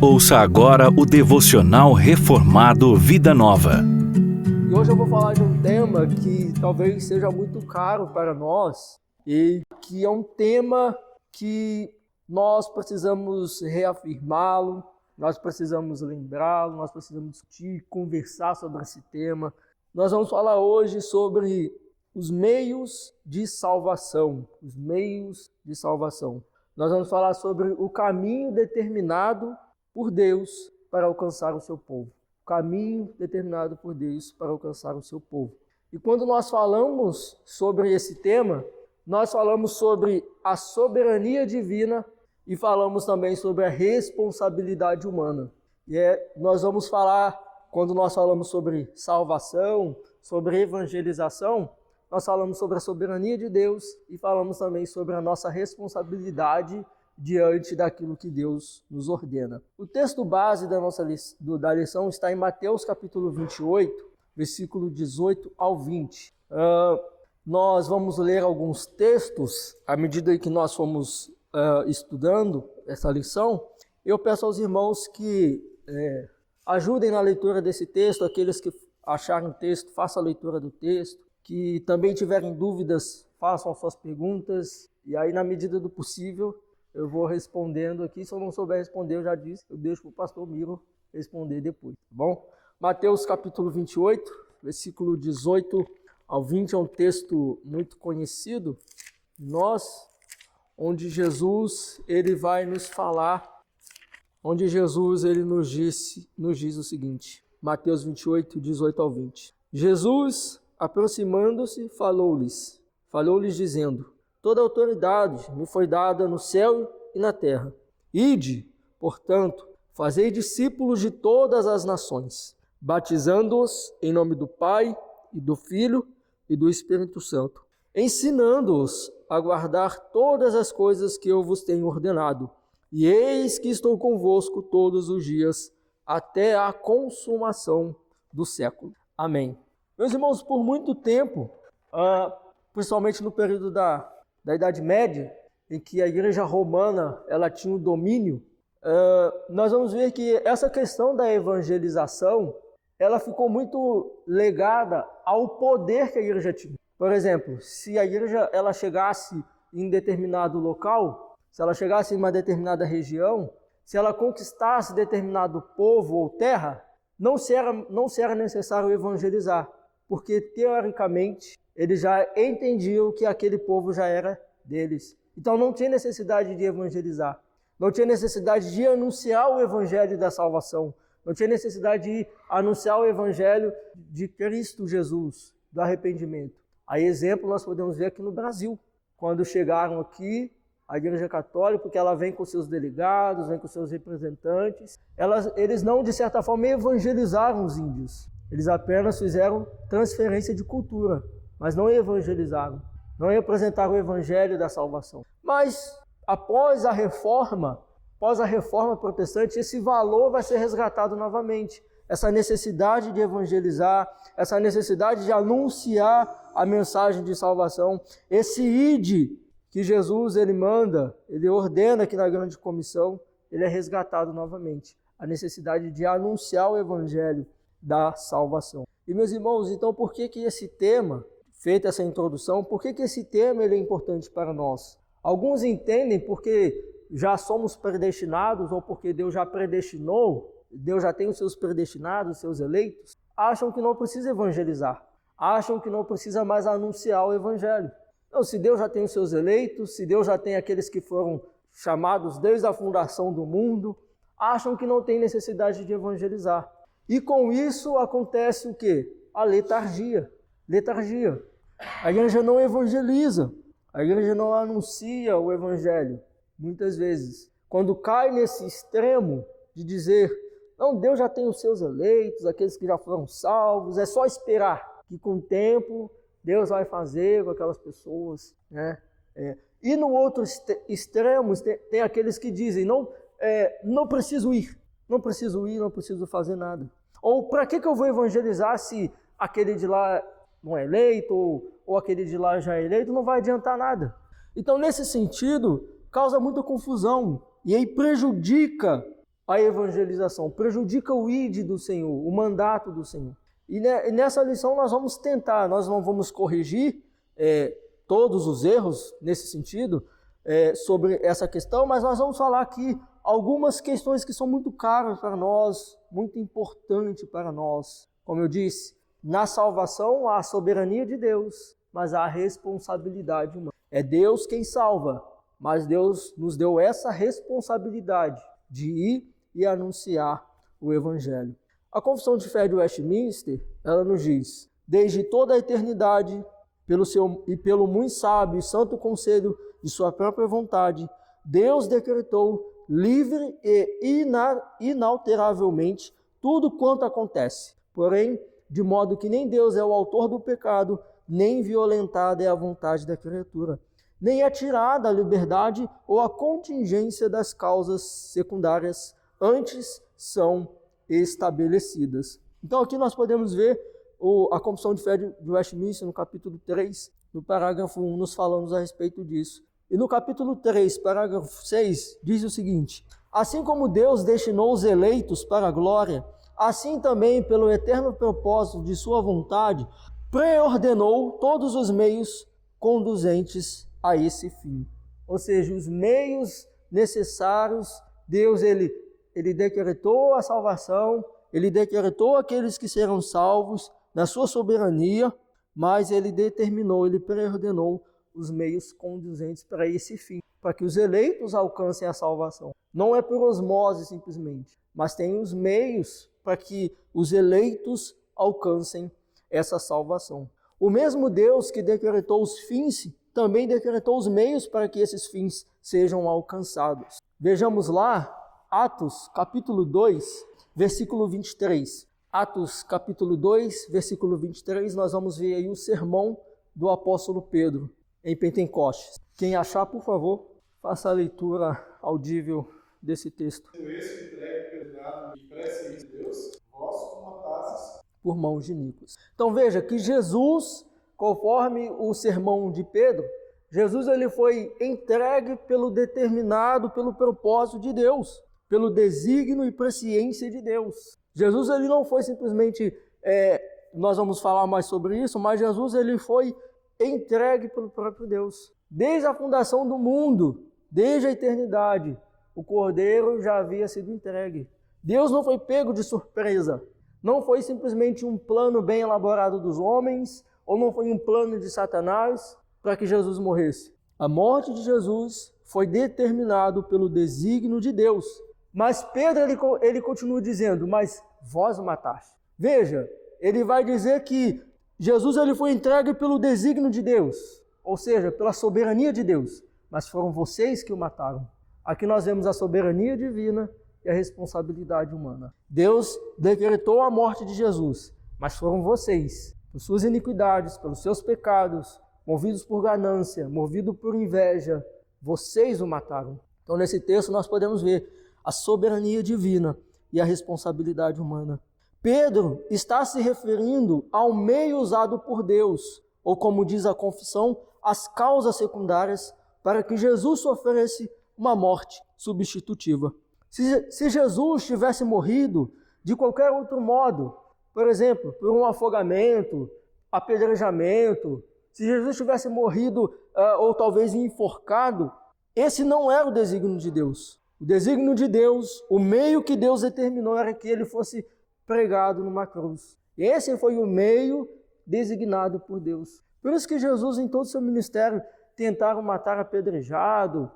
Ouça agora o devocional Reformado Vida Nova. E hoje eu vou falar de um tema que talvez seja muito caro para nós e que é um tema que nós precisamos reafirmá-lo, nós precisamos lembrá-lo, nós precisamos discutir, conversar sobre esse tema. Nós vamos falar hoje sobre os meios de salvação, os meios de salvação. Nós vamos falar sobre o caminho determinado por Deus para alcançar o seu povo. O caminho determinado por Deus para alcançar o seu povo. E quando nós falamos sobre esse tema, nós falamos sobre a soberania divina e falamos também sobre a responsabilidade humana. Nós vamos falar, quando nós falamos sobre salvação, sobre evangelização, nós falamos sobre a soberania de Deus e falamos também sobre a nossa responsabilidade diante daquilo que Deus nos ordena. O texto base da lição está em Mateus capítulo 28, versículo 18 ao 20. Nós vamos ler alguns textos à medida que nós fomos estudando essa lição. Eu peço aos irmãos que ajudem na leitura desse texto, aqueles que acharem o texto, façam a leitura do texto, que também tiverem dúvidas, façam suas perguntas, e aí na medida do possível eu vou respondendo aqui. Se eu não souber responder, eu já disse, eu deixo para o pastor Miro responder depois, tá bom? Mateus capítulo 28, versículo 18 ao 20, é um texto muito conhecido, onde Jesus ele vai nos falar, onde Jesus ele nos diz o seguinte, Mateus 28, 18 ao 20. Jesus, aproximando-se, falou-lhes dizendo: toda autoridade me foi dada no céu e na terra. Ide, portanto, fazei discípulos de todas as nações, batizando-os em nome do Pai e do Filho e do Espírito Santo, ensinando-os a guardar todas as coisas que eu vos tenho ordenado. E eis que estou convosco todos os dias, até a consumação do século. Amém. Meus irmãos, por muito tempo, principalmente no período da Idade Média, em que a Igreja Romana ela tinha o domínio, nós vamos ver que essa questão da evangelização ela ficou muito ligada ao poder que a Igreja tinha. Por exemplo, se a Igreja ela chegasse em determinado local, se ela chegasse em uma determinada região, se ela conquistasse determinado povo ou terra, não se era necessário evangelizar, porque teoricamente eles já entendiam que aquele povo já era deles. Então não tinha necessidade de evangelizar, não tinha necessidade de anunciar o evangelho da salvação, não tinha necessidade de anunciar o evangelho de Cristo Jesus, do arrependimento. Aí exemplo nós podemos ver aqui no Brasil, quando chegaram aqui a Igreja Católica, porque ela vem com seus delegados, vem com seus representantes, eles não de certa forma evangelizaram os índios, eles apenas fizeram transferência de cultura, mas não evangelizaram, não apresentaram o evangelho da salvação. Mas após a reforma protestante, esse valor vai ser resgatado novamente. Essa necessidade de evangelizar, essa necessidade de anunciar a mensagem de salvação, esse ide que Jesus ele manda, ele ordena aqui na grande comissão, ele é resgatado novamente. A necessidade de anunciar o evangelho da salvação. E meus irmãos, então por que esse tema, feita essa introdução, por que esse tema ele é importante para nós? Alguns entendem porque já somos predestinados ou porque Deus já predestinou, Deus já tem os seus predestinados, os seus eleitos, acham que não precisa evangelizar, acham que não precisa mais anunciar o evangelho. Não, se Deus já tem os seus eleitos, se Deus já tem aqueles que foram chamados desde a fundação do mundo, acham que não tem necessidade de evangelizar. E com isso acontece o quê? A letargia. A igreja não evangeliza, a igreja não anuncia o evangelho. Muitas vezes, quando cai nesse extremo de dizer, não, Deus já tem os seus eleitos, aqueles que já foram salvos, é só esperar que com o tempo Deus vai fazer com aquelas pessoas, né? E no outro extremo tem aqueles que dizem, não preciso ir, não preciso fazer nada. Ou para que eu vou evangelizar se aquele de lá não é eleito, ou aquele de lá já é eleito, não vai adiantar nada. Então, nesse sentido, causa muita confusão e aí prejudica a evangelização, prejudica o ide do Senhor, o mandato do Senhor. E nessa lição nós vamos tentar, nós não vamos corrigir todos os erros nesse sentido, sobre essa questão, mas nós vamos falar aqui algumas questões que são muito caras para nós, muito importantes para nós. Como eu disse, na salvação há a soberania de Deus, mas há a responsabilidade humana. É Deus quem salva, mas Deus nos deu essa responsabilidade de ir e anunciar o Evangelho. A Confissão de Fé de Westminster, ela nos diz: desde toda a eternidade, pelo muito sábio e santo conselho de sua própria vontade, Deus decretou livre e inalteravelmente tudo quanto acontece. Porém, de modo que nem Deus é o autor do pecado, nem violentada é a vontade da criatura, nem é tirada a liberdade ou a contingência das causas secundárias, antes são estabelecidas. Então aqui nós podemos ver a Confissão de Fé de Westminster, no capítulo 3, no parágrafo 1, nos falamos a respeito disso. E no capítulo 3, parágrafo 6, diz o seguinte: assim como Deus destinou os eleitos para a glória, assim também, pelo eterno propósito de sua vontade, preordenou todos os meios conduzentes a esse fim. Ou seja, os meios necessários, Deus ele decretou a salvação, ele decretou aqueles que serão salvos na sua soberania, mas ele determinou, ele preordenou os meios conduzentes para esse fim, para que os eleitos alcancem a salvação. Não é por osmose simplesmente, mas tem os meios para que os eleitos alcancem essa salvação. O mesmo Deus que decretou os fins, também decretou os meios para que esses fins sejam alcançados. Vejamos lá, Atos capítulo 2, versículo 23. Atos capítulo 2, versículo 23, nós vamos ver aí o sermão do apóstolo Pedro em Pentecostes. Quem achar, por favor, faça a leitura audível desse texto. Esse entregue pelo gado e prece de Deus, vós matastes por mãos de Nicos. Então veja que Jesus, conforme o sermão de Pedro, Jesus ele foi entregue pelo propósito de Deus, pelo desígnio e presciência de Deus. Jesus ele não foi simplesmente, nós vamos falar mais sobre isso, mas Jesus ele foi entregue pelo próprio Deus. Desde a fundação do mundo, desde a eternidade, o Cordeiro já havia sido entregue. Deus não foi pego de surpresa. Não foi simplesmente um plano bem elaborado dos homens, ou não foi um plano de Satanás para que Jesus morresse. A morte de Jesus foi determinado pelo desígnio de Deus. Mas Pedro ele continua dizendo: mas vós o mataste. Veja, ele vai dizer que Jesus ele foi entregue pelo desígnio de Deus, ou seja, pela soberania de Deus, mas foram vocês que o mataram. Aqui nós vemos a soberania divina e a responsabilidade humana. Deus decretou a morte de Jesus, mas foram vocês, por suas iniquidades, pelos seus pecados, movidos por ganância, movidos por inveja, vocês o mataram. Então nesse texto nós podemos ver a soberania divina e a responsabilidade humana. Pedro está se referindo ao meio usado por Deus, ou como diz a confissão, as causas secundárias para que Jesus sofresse uma morte substitutiva. Se Jesus tivesse morrido de qualquer outro modo, por exemplo, por um afogamento, apedrejamento, se Jesus tivesse morrido ou talvez enforcado, esse não era o desígnio de Deus. O desígnio de Deus, o meio que Deus determinou era que ele fosse pregado numa cruz. Esse foi o meio designado por Deus. Por isso que Jesus, em todo o seu ministério, tentaram matar apedrejado,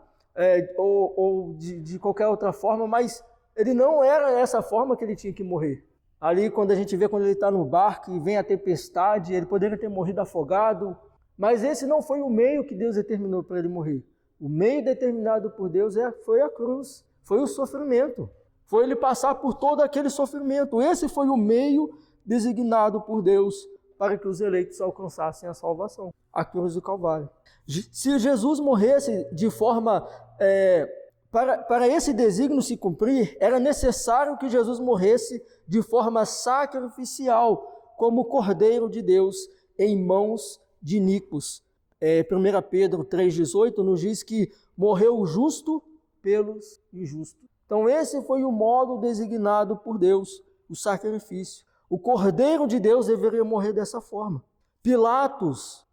ou de qualquer outra forma, mas ele não era essa forma que ele tinha que morrer. Ali, quando a gente vê quando ele está no barco e vem a tempestade, ele poderia ter morrido afogado, mas esse não foi o meio que Deus determinou para ele morrer. O meio determinado por Deus foi a cruz, foi o sofrimento, foi ele passar por todo aquele sofrimento. Esse foi o meio designado por Deus para que os eleitos alcançassem a salvação, a cruz do Calvário. Se Jesus morresse de forma... Para esse desígnio se cumprir, era necessário que Jesus morresse de forma sacrificial, como Cordeiro de Deus, em mãos de Nicos. 1 Pedro 3,18 nos diz que morreu o justo pelos injustos. Então esse foi o modo designado por Deus, o sacrifício. O Cordeiro de Deus deveria morrer dessa forma. Pilatos,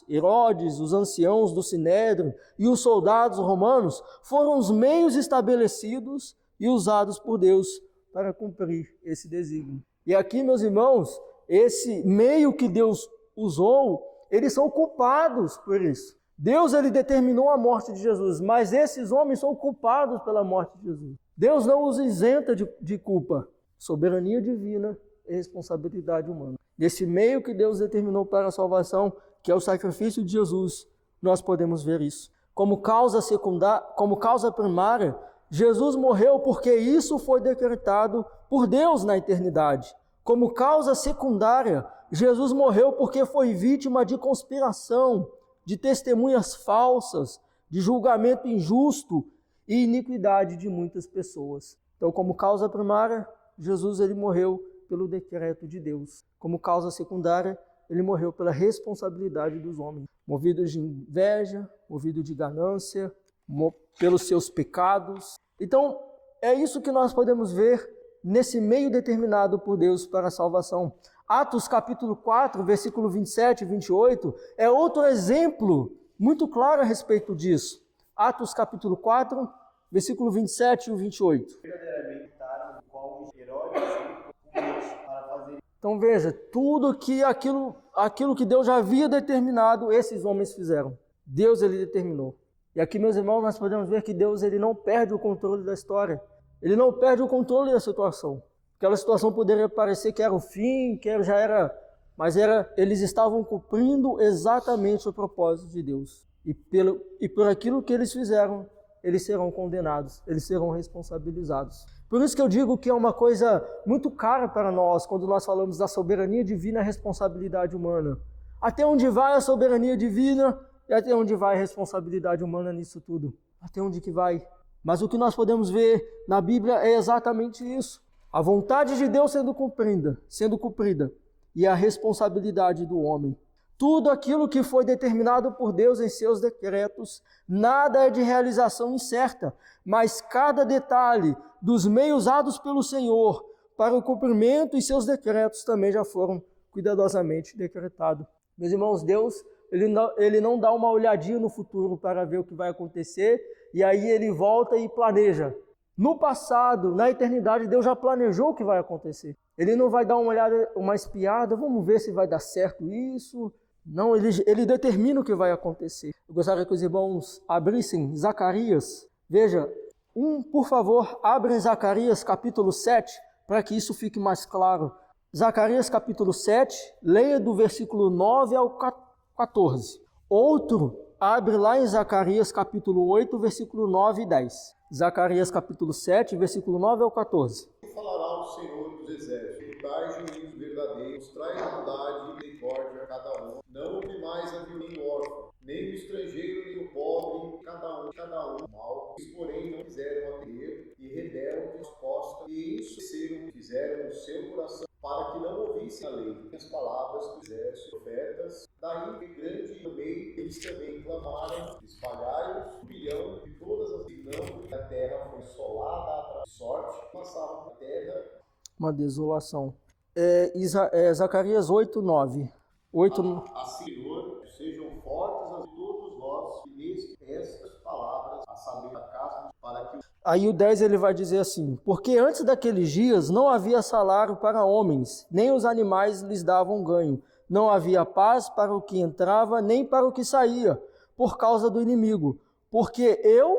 Herodes, os anciãos do Sinédrio e os soldados romanos foram os meios estabelecidos e usados por Deus para cumprir esse desígnio. E aqui, meus irmãos, esse meio que Deus usou, eles são culpados por isso. Deus ele determinou a morte de Jesus, mas esses homens são culpados pela morte de Jesus. Deus não os isenta de culpa. Soberania divina e responsabilidade humana. Nesse meio que Deus determinou para a salvação, que é o sacrifício de Jesus, nós podemos ver isso. Como causa primária, Jesus morreu porque isso foi decretado por Deus na eternidade. Como causa secundária, Jesus morreu porque foi vítima de conspiração, de testemunhas falsas, de julgamento injusto e iniquidade de muitas pessoas. Então, como causa primária, Jesus ele morreu pelo decreto de Deus. Como causa secundária, ele morreu pela responsabilidade dos homens, movidos de inveja, movidos de ganância, pelos seus pecados. Então, é isso que nós podemos ver nesse meio determinado por Deus para a salvação. Atos capítulo 4, versículo 27 e 28, é outro exemplo muito claro a respeito disso. Atos capítulo 4, versículo 27 e 28. Então veja, aquilo que Deus já havia determinado, esses homens fizeram. Deus ele determinou. E aqui, meus irmãos, nós podemos ver que Deus ele não perde o controle da história. Ele não perde o controle da situação. Aquela situação poderia parecer que era o fim, que já era, mas eles estavam cumprindo exatamente o propósito de Deus. E por aquilo que eles fizeram, eles serão condenados, eles serão responsabilizados. Por isso que eu digo que é uma coisa muito cara para nós, quando nós falamos da soberania divina e a responsabilidade humana. Até onde vai a soberania divina e até onde vai a responsabilidade humana nisso tudo? Até onde que vai? Mas o que nós podemos ver na Bíblia é exatamente isso. A vontade de Deus sendo cumprida e a responsabilidade do homem. Tudo aquilo que foi determinado por Deus em seus decretos, nada é de realização incerta, mas cada detalhe dos meios usados pelo Senhor para o cumprimento e seus decretos também já foram cuidadosamente decretados. Meus irmãos, Deus ele não dá uma olhadinha no futuro para ver o que vai acontecer e aí ele volta e planeja. No passado, na eternidade, Deus já planejou o que vai acontecer. Ele não vai dar uma olhada, uma espiada, vamos ver se vai dar certo isso. Não, ele determina o que vai acontecer. Eu gostaria que os irmãos abrissem Zacarias. Veja, por favor, abrem Zacarias capítulo 7, para que isso fique mais claro. Zacarias capítulo 7, leia do versículo 9 ao 14. Outro, abre lá em Zacarias capítulo 8, versículo 9 e 10. Zacarias capítulo 7, versículo 9 ao 14. Falará o Senhor dos exércitos, dai juízo verdadeiro, mostrai bondade e misericórdia a cada um. Não ouve mais a viúva nem o órfão, nem o estrangeiro nem o pobre, cada um mal. Eles, porém, não quiseram atender, e rebeldes, postas, e ensureceram, fizeram o seu coração, para que não ouvissem a lei, as palavras dos exércitos, profetas. Daí, grande no meio, eles também clamaram, espalharam o bilhão de todas as não, a terra foi solada atrás de sorte, passaram a terra. Uma desolação. Zacarias 8, 9. Senhor, sejam fortes a todos nós, e neste estas palavras, a saber da casa, para que... Aí o 10 ele vai dizer assim: porque antes daqueles dias não havia salário para homens, nem os animais lhes davam ganho. Não havia paz para o que entrava, nem para o que saía, por causa do inimigo. Porque eu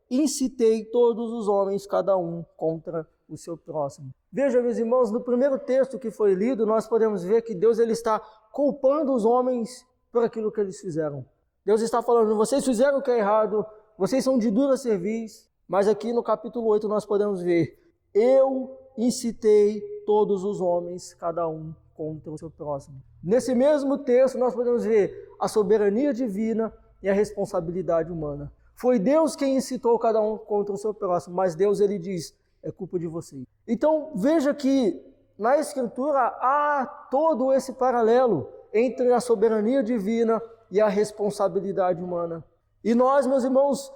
incitei todos os homens, cada um contra o seu próximo. Veja, meus irmãos, no primeiro texto que foi lido, nós podemos ver que Deus ele está culpando os homens por aquilo que eles fizeram. Deus está falando, vocês fizeram o que é errado, vocês são de dura cerviz, mas aqui no capítulo 8 nós podemos ver, eu incitei todos os homens, cada um contra o seu próximo. Nesse mesmo texto nós podemos ver a soberania divina e a responsabilidade humana. Foi Deus quem incitou cada um contra o seu próximo, mas Deus ele diz, é culpa de vocês. Então veja que na Escritura há todo esse paralelo entre a soberania divina e a responsabilidade humana. E nós, meus irmãos,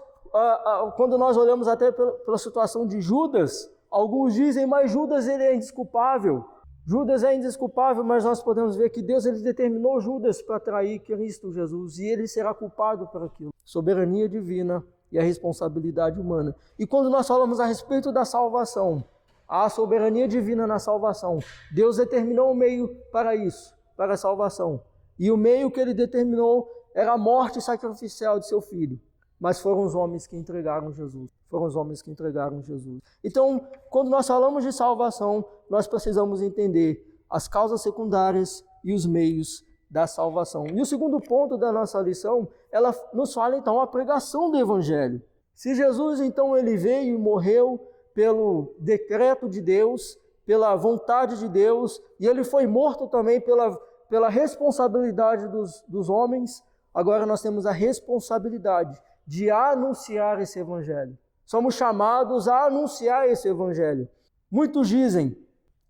quando nós olhamos até pela situação de Judas, alguns dizem, mas Judas ele é indesculpável. Judas é indesculpável, mas nós podemos ver que Deus ele determinou Judas para trair Cristo Jesus e ele será culpado por aquilo. Soberania divina e a responsabilidade humana. E quando nós falamos a respeito da salvação, a soberania divina na salvação, Deus determinou um meio para isso, para a salvação. E o meio que ele determinou era a morte sacrificial de seu filho. Mas foram os homens que entregaram Jesus. Foram os homens que entregaram Jesus. Então, quando nós falamos de salvação, nós precisamos entender as causas secundárias e os meios da salvação. E o segundo ponto da nossa lição, ela nos fala então a pregação do Evangelho. Se Jesus então ele veio e morreu pelo decreto de Deus, pela vontade de Deus, e ele foi morto também pela responsabilidade dos homens, agora nós temos a responsabilidade de anunciar esse Evangelho. Somos chamados a anunciar esse Evangelho. Muitos dizem,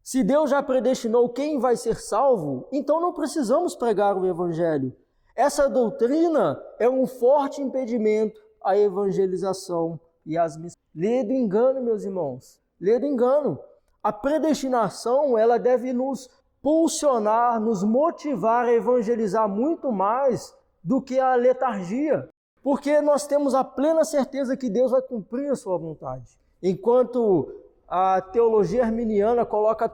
se Deus já predestinou quem vai ser salvo, então não precisamos pregar o Evangelho. Essa doutrina é um forte impedimento à evangelização e às missões. Lê do engano, meus irmãos. Lê do engano. A predestinação, ela deve nos pulsionar, nos motivar a evangelizar muito mais do que a letargia. Porque nós temos a plena certeza que Deus vai cumprir a sua vontade. Enquanto a teologia arminiana coloca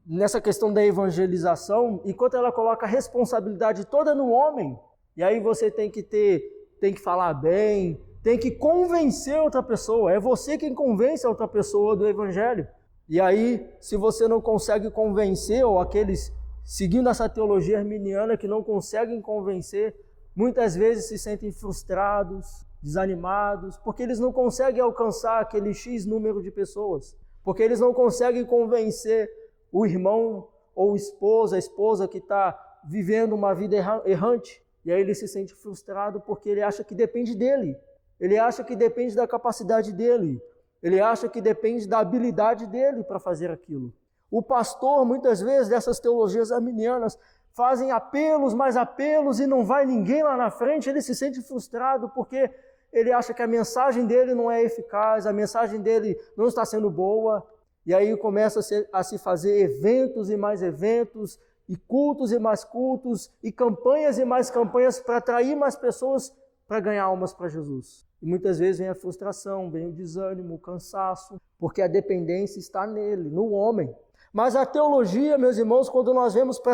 nessa questão da evangelização, enquanto ela coloca a responsabilidade toda no homem, e aí você tem que falar bem, tem que convencer outra pessoa, é você quem convence a outra pessoa do Evangelho. E aí, se você não consegue convencer, ou aqueles seguindo essa teologia arminiana que não conseguem convencer, muitas vezes se sentem frustrados, desanimados, porque eles não conseguem alcançar aquele X número de pessoas, porque eles não conseguem convencer o irmão ou a esposa que está vivendo uma vida errante, e aí ele se sente frustrado porque ele acha que depende dele, ele acha que depende da capacidade dele, ele acha que depende da habilidade dele para fazer aquilo. O pastor, muitas vezes, dessas teologias arminianas, fazem apelos, mais apelos, e não vai ninguém lá na frente, ele se sente frustrado porque ele acha que a mensagem dele não é eficaz, a mensagem dele não está sendo boa, e aí começa a se fazer eventos e mais eventos, e cultos e mais cultos, e campanhas e mais campanhas para atrair mais pessoas para ganhar almas para Jesus. E muitas vezes vem a frustração, vem o desânimo, o cansaço, porque a dependência está nele, no homem. Mas a teologia, meus irmãos, quando nós vemos para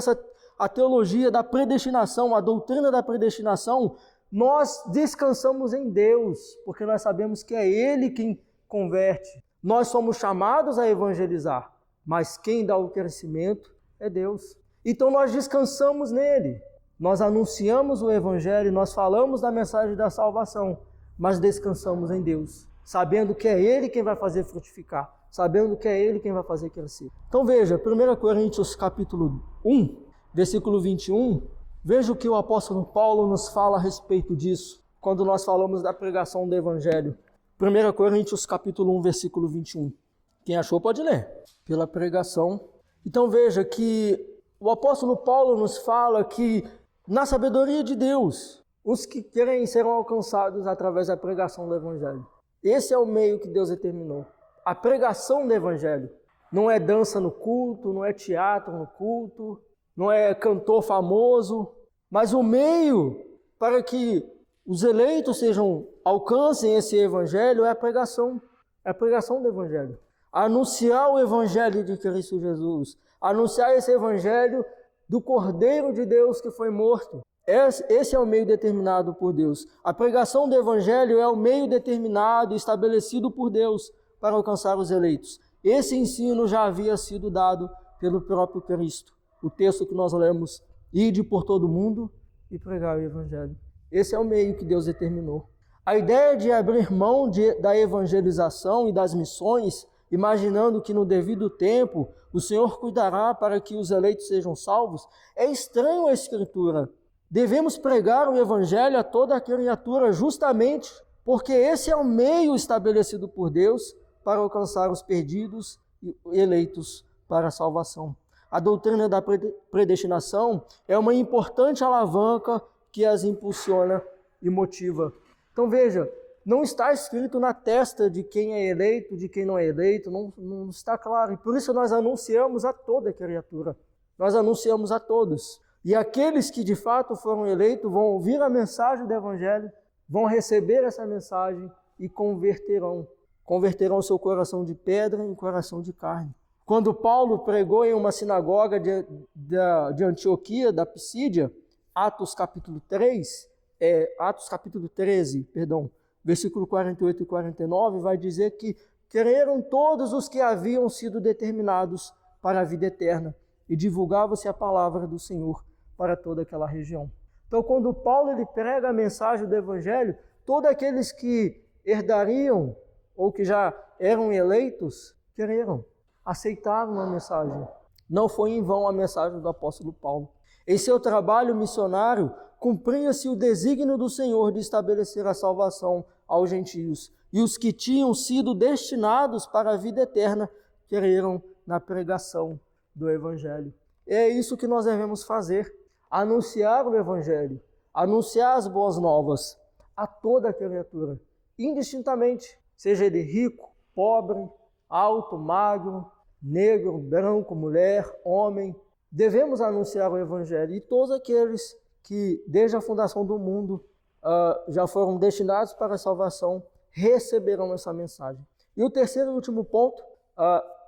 a teologia da predestinação, a doutrina da predestinação, nós descansamos em Deus, porque nós sabemos que é Ele quem converte. Nós somos chamados a evangelizar, mas quem dá o crescimento é Deus. Então nós descansamos nele, nós anunciamos o Evangelho, nós falamos da mensagem da salvação, mas descansamos em Deus, sabendo que é Ele quem vai fazer frutificar, sabendo que é Ele quem vai fazer crescer. Então veja, 1 Coríntios capítulo 1, versículo 21, veja o que o apóstolo Paulo nos fala a respeito disso, quando nós falamos da pregação do Evangelho. 1 Coríntios capítulo 1, versículo 21. Quem achou pode ler. Pela pregação. Então veja que o apóstolo Paulo nos fala que na sabedoria de Deus, os que creem serão alcançados através da pregação do Evangelho. Esse é o meio que Deus determinou. A pregação do Evangelho. Não é dança no culto, não é teatro no culto, não é cantor famoso, mas o meio para que os eleitos alcancem esse Evangelho é a pregação do Evangelho. Anunciar o Evangelho de Cristo Jesus, anunciar esse Evangelho do Cordeiro de Deus que foi morto. Esse é o meio determinado por Deus. A pregação do Evangelho é o meio determinado, estabelecido por Deus para alcançar os eleitos. Esse ensino já havia sido dado pelo próprio Cristo. O texto que nós lemos, ide por todo mundo e pregar o Evangelho. Esse é o meio que Deus determinou. A ideia de abrir mão da evangelização e das missões, imaginando que no devido tempo o Senhor cuidará para que os eleitos sejam salvos, é estranho à Escritura. Devemos pregar o Evangelho a toda a criatura justamente porque esse é o meio estabelecido por Deus para alcançar os perdidos e eleitos para a salvação. A doutrina da predestinação é uma importante alavanca que as impulsiona e motiva. Então veja, não está escrito na testa de quem é eleito, de quem não é eleito, não está claro. E por isso nós anunciamos a toda criatura. Nós anunciamos a todos. E aqueles que de fato foram eleitos vão ouvir a mensagem do Evangelho, vão receber essa mensagem e converterão seu coração de pedra em coração de carne. Quando Paulo pregou em uma sinagoga de Antioquia, da Pisídia, Atos capítulo 13, versículo 48 e 49, vai dizer que creram todos os que haviam sido determinados para a vida eterna e divulgava-se a palavra do Senhor para toda aquela região. Então, quando Paulo ele prega a mensagem do Evangelho, todos aqueles que herdariam ou que já eram eleitos, creram, aceitaram a mensagem. Não foi em vão a mensagem do apóstolo Paulo. Em seu trabalho missionário, cumpria-se o desígnio do Senhor de estabelecer a salvação aos gentios. E os que tinham sido destinados para a vida eterna, creram na pregação do Evangelho. É isso que nós devemos fazer, anunciar o Evangelho, anunciar as boas novas a toda criatura, indistintamente, seja ele rico, pobre, alto, magro, negro, branco, mulher, homem. Devemos anunciar o Evangelho e todos aqueles que desde a fundação do mundo já foram destinados para a salvação receberão essa mensagem. E o terceiro e último ponto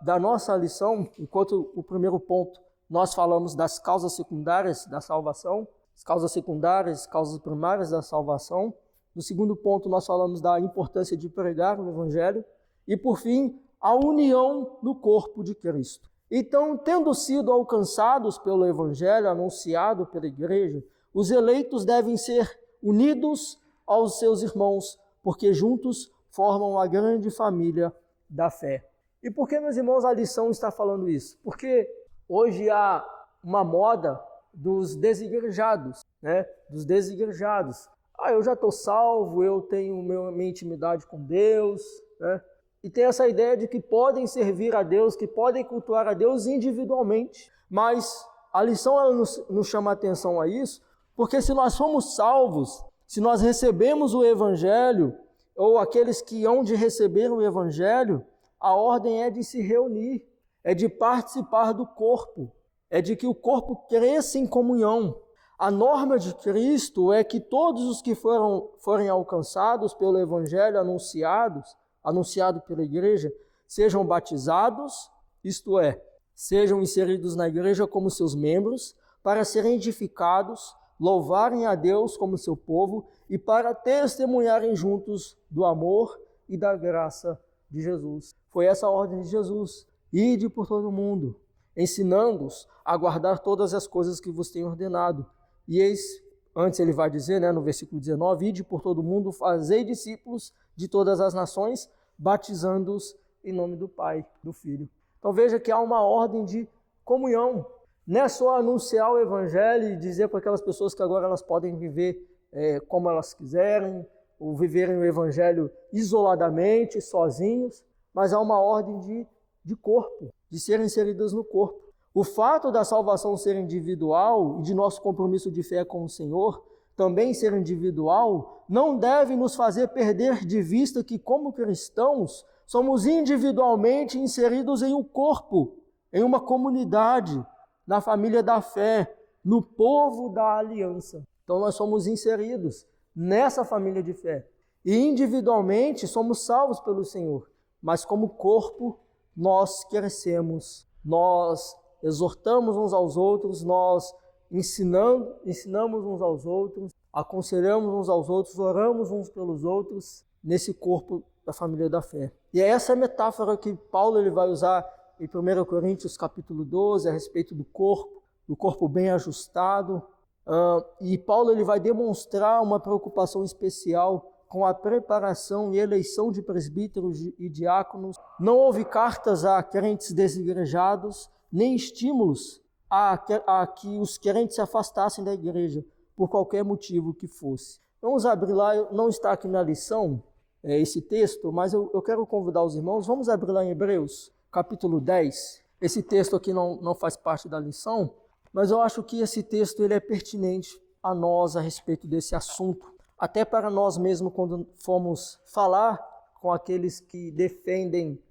da nossa lição, enquanto o primeiro ponto nós falamos das causas secundárias da salvação, as causas secundárias, causas primárias da salvação. No segundo ponto nós falamos da importância de pregar o Evangelho e por fim a união no corpo de Cristo. Então, tendo sido alcançados pelo Evangelho anunciado pela igreja, os eleitos devem ser unidos aos seus irmãos, porque juntos formam a grande família da fé. E por que, meus irmãos, a lição está falando isso? Porque hoje há uma moda dos desigrejados, né? Dos desigrejados. Eu já estou salvo, eu tenho minha intimidade com Deus, né? E tem essa ideia de que podem servir a Deus, que podem cultuar a Deus individualmente. Mas a lição ela nos chama a atenção a isso, porque se nós somos salvos, se nós recebemos o Evangelho, ou aqueles que hão de receber o Evangelho, a ordem é de se reunir, é de participar do corpo, é de que o corpo cresça em comunhão. A norma de Cristo é que todos os que forem alcançados pelo Evangelho anunciado pela igreja, sejam batizados, isto é, sejam inseridos na igreja como seus membros, para serem edificados, louvarem a Deus como seu povo e para testemunharem juntos do amor e da graça de Jesus. Foi essa a ordem de Jesus. Ide por todo o mundo, ensinando-os a guardar todas as coisas que vos tenho ordenado. E eis, antes ele vai dizer, no versículo 19, ide por todo o mundo, fazei discípulos de todas as nações, batizando-os em nome do Pai, do Filho. Então veja que há uma ordem de comunhão. Não é só anunciar o Evangelho e dizer para aquelas pessoas que agora elas podem viver como elas quiserem, ou viverem o Evangelho isoladamente, sozinhos, mas há uma ordem de corpo, de serem inseridas no corpo. O fato da salvação ser individual e de nosso compromisso de fé com o Senhor também ser individual, não deve nos fazer perder de vista que, como cristãos, somos individualmente inseridos em um corpo, em uma comunidade, na família da fé, no povo da aliança. Então nós somos inseridos nessa família de fé. E individualmente somos salvos pelo Senhor, mas como corpo nós crescemos, nós exortamos uns aos outros, nós ensinamos uns aos outros, aconselhamos uns aos outros, oramos uns pelos outros nesse corpo da família da fé. E é essa metáfora que Paulo ele vai usar em 1 Coríntios capítulo 12 a respeito do corpo bem ajustado. E Paulo ele vai demonstrar uma preocupação especial com a preparação e eleição de presbíteros e diáconos. Não houve cartas a crentes desigrejados, nem estímulos a que os crentes se afastassem da igreja, por qualquer motivo que fosse. Vamos abrir lá, não está aqui na lição esse texto, mas eu quero convidar os irmãos, vamos abrir lá em Hebreus, capítulo 10. Esse texto aqui não faz parte da lição, mas eu acho que esse texto ele é pertinente a nós a respeito desse assunto. até para nós mesmos quando fomos falar com aqueles que defendem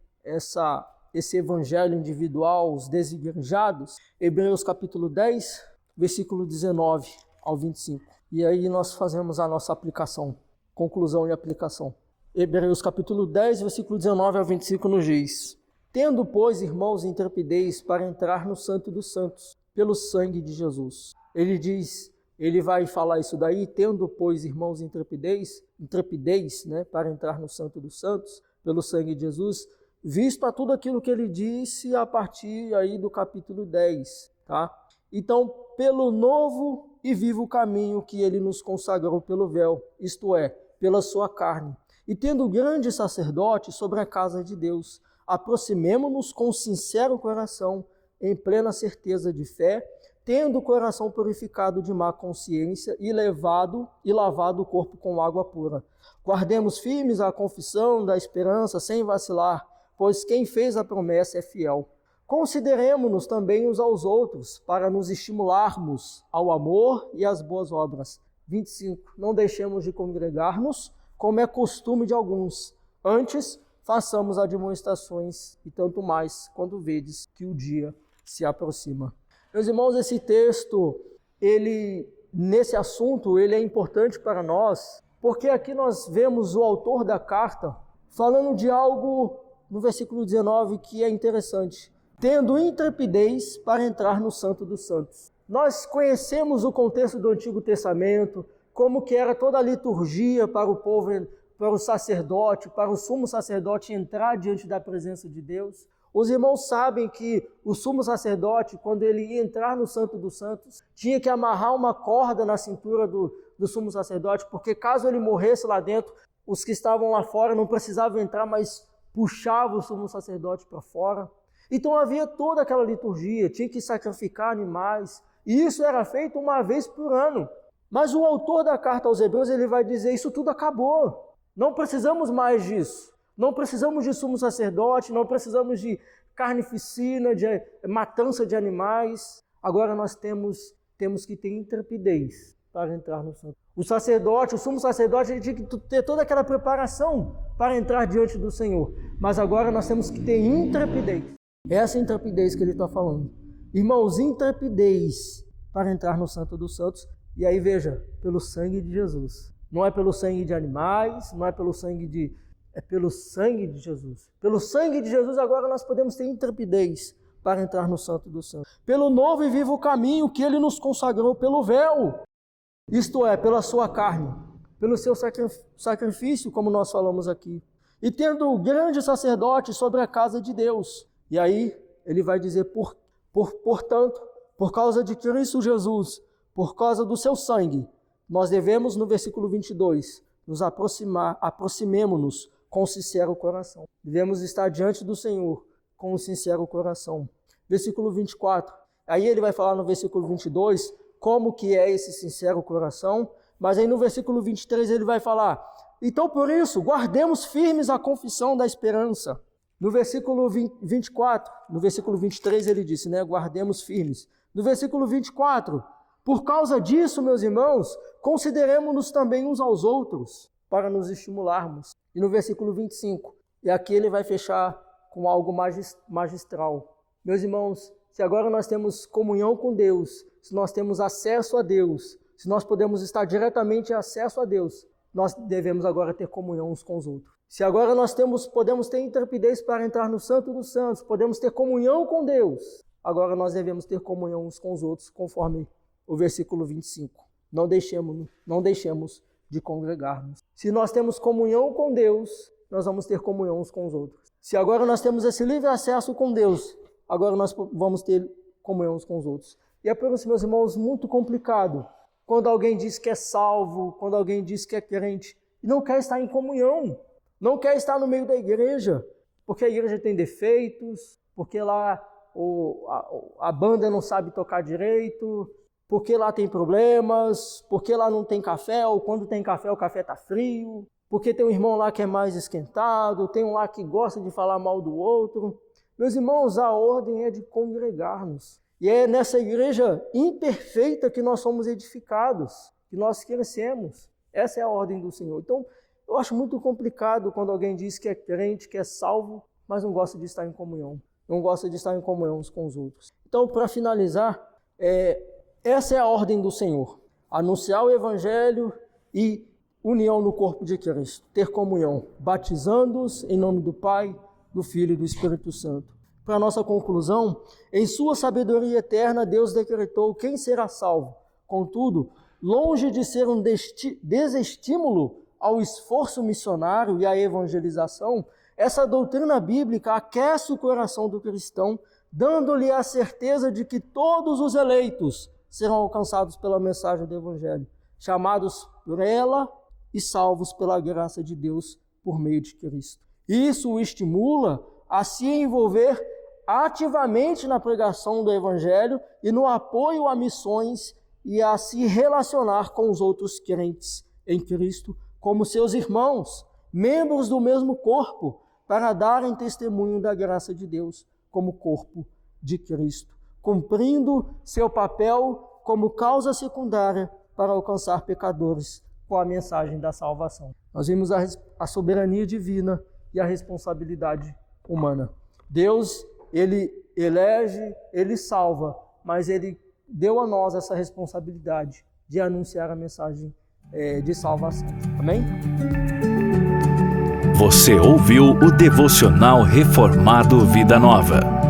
esse evangelho individual, os desigrejados. Hebreus capítulo 10, versículo 19 ao 25. E aí nós fazemos a nossa aplicação, conclusão e aplicação. Hebreus capítulo 10, versículo 19 ao 25 nos diz: Tendo, pois, irmãos, intrepidez para entrar no Santo dos Santos, pelo sangue de Jesus. Ele vai falar isso daí, tendo, pois, irmãos, intrepidez, né, para entrar no Santo dos Santos, pelo sangue de Jesus, visto a tudo aquilo que ele disse a partir aí do capítulo 10, tá? Então, pelo novo e vivo caminho que ele nos consagrou pelo véu, isto é, pela sua carne, e tendo grande sacerdote sobre a casa de Deus, aproximemo-nos com sincero coração, em plena certeza de fé, tendo o coração purificado de má consciência e lavado o corpo com água pura. Guardemos firmes a confissão da esperança sem vacilar, pois quem fez a promessa é fiel. Consideremo-nos também uns aos outros, para nos estimularmos ao amor e às boas obras. 25. Não deixemos de congregar-nos, como é costume de alguns. Antes, façamos admoestações, e tanto mais quando vedes que o dia se aproxima. Meus irmãos, esse texto, nesse assunto, ele é importante para nós, porque aqui nós vemos o autor da carta falando de algo no versículo 19 que é interessante. Tendo intrepidez para entrar no Santo dos Santos. Nós conhecemos o contexto do Antigo Testamento, como que era toda a liturgia para o povo, para o sacerdote, para o sumo sacerdote entrar diante da presença de Deus. Os irmãos sabem que o sumo sacerdote, quando ele ia entrar no Santo dos Santos, tinha que amarrar uma corda na cintura do sumo sacerdote, porque caso ele morresse lá dentro, os que estavam lá fora não precisavam entrar, mas puxavam o sumo sacerdote para fora. Então havia toda aquela liturgia, tinha que sacrificar animais, e isso era feito uma vez por ano. Mas o autor da carta aos Hebreus, ele vai dizer, isso tudo acabou, não precisamos mais disso. Não precisamos de sumo sacerdote, não precisamos de carnificina, de matança de animais. Agora nós temos que ter intrepidez para entrar no santo. O sacerdote, o sumo sacerdote, ele tinha que ter toda aquela preparação para entrar diante do Senhor. Mas agora nós temos que ter intrepidez. Essa intrepidez que ele está falando. Irmãos, intrepidez para entrar no Santo dos Santos. E aí veja, pelo sangue de Jesus. Não é pelo sangue de animais, não é pelo sangue de... É pelo sangue de Jesus. Pelo sangue de Jesus agora nós podemos ter intrepidez para entrar no Santo dos Santos. Pelo novo e vivo caminho que ele nos consagrou pelo véu. Isto é, pela sua carne. Pelo seu sacrifício, como nós falamos aqui. E tendo o grande sacerdote sobre a casa de Deus. E aí ele vai dizer, portanto, por causa de Cristo Jesus, por causa do seu sangue, nós devemos, no versículo 22, nos aproximemo-nos com sincero coração. Devemos estar diante do Senhor com um sincero coração. Versículo 24. Aí ele vai falar no versículo 22 como que é esse sincero coração, mas aí no versículo 23 ele vai falar, então por isso, guardemos firmes a confissão da esperança. No versículo 24, no versículo 23 ele disse, né, guardemos firmes. No versículo 24, por causa disso, meus irmãos, consideremos-nos também uns aos outros, para nos estimularmos. E no versículo 25, e aqui ele vai fechar com algo magistral. Meus irmãos, se agora nós temos comunhão com Deus, se nós temos acesso a Deus, se nós podemos estar diretamente em acesso a Deus, nós devemos agora ter comunhão uns com os outros. Se agora nós podemos ter intrepidez para entrar no Santo dos Santos, podemos ter comunhão com Deus, agora nós devemos ter comunhão uns com os outros, conforme o versículo 25. Não deixemos de congregar-nos. Se nós temos comunhão com Deus, nós vamos ter comunhão uns com os outros. Se agora nós temos esse livre acesso com Deus, agora nós vamos ter comunhão uns com os outros. E é por isso, meus irmãos, muito complicado quando alguém diz que é salvo, quando alguém diz que é crente, e não quer estar em comunhão, não quer estar no meio da igreja, porque a igreja tem defeitos, porque lá a banda não sabe tocar direito, porque lá tem problemas, porque lá não tem café, ou quando tem café o café está frio, porque tem um irmão lá que é mais esquentado, tem um lá que gosta de falar mal do outro. Meus irmãos, a ordem é de congregar-nos. E é nessa igreja imperfeita que nós somos edificados, que nós crescemos. Essa é a ordem do Senhor. Então, eu acho muito complicado quando alguém diz que é crente, que é salvo, mas não gosta de estar em comunhão. Não gosta de estar em comunhão uns com os outros. Então, para finalizar, essa é a ordem do Senhor. Anunciar o Evangelho e união no corpo de Cristo. Ter comunhão, batizando-os em nome do Pai, do Filho e do Espírito Santo. Para nossa conclusão, em sua sabedoria eterna, Deus decretou quem será salvo. Contudo, longe de ser um desestímulo ao esforço missionário e à evangelização, essa doutrina bíblica aquece o coração do cristão, dando-lhe a certeza de que todos os eleitos serão alcançados pela mensagem do Evangelho, chamados por ela e salvos pela graça de Deus por meio de Cristo. Isso o estimula a se envolver ativamente na pregação do Evangelho e no apoio a missões e a se relacionar com os outros crentes em Cristo como seus irmãos, membros do mesmo corpo, para darem testemunho da graça de Deus como corpo de Cristo, cumprindo seu papel como causa secundária para alcançar pecadores com a mensagem da salvação. Nós vimos a soberania divina e a responsabilidade humana. Deus, Ele elege, Ele salva, mas Ele deu a nós essa responsabilidade de anunciar a mensagem de salvação. Amém? Você ouviu o Devocional Reformado Vida Nova.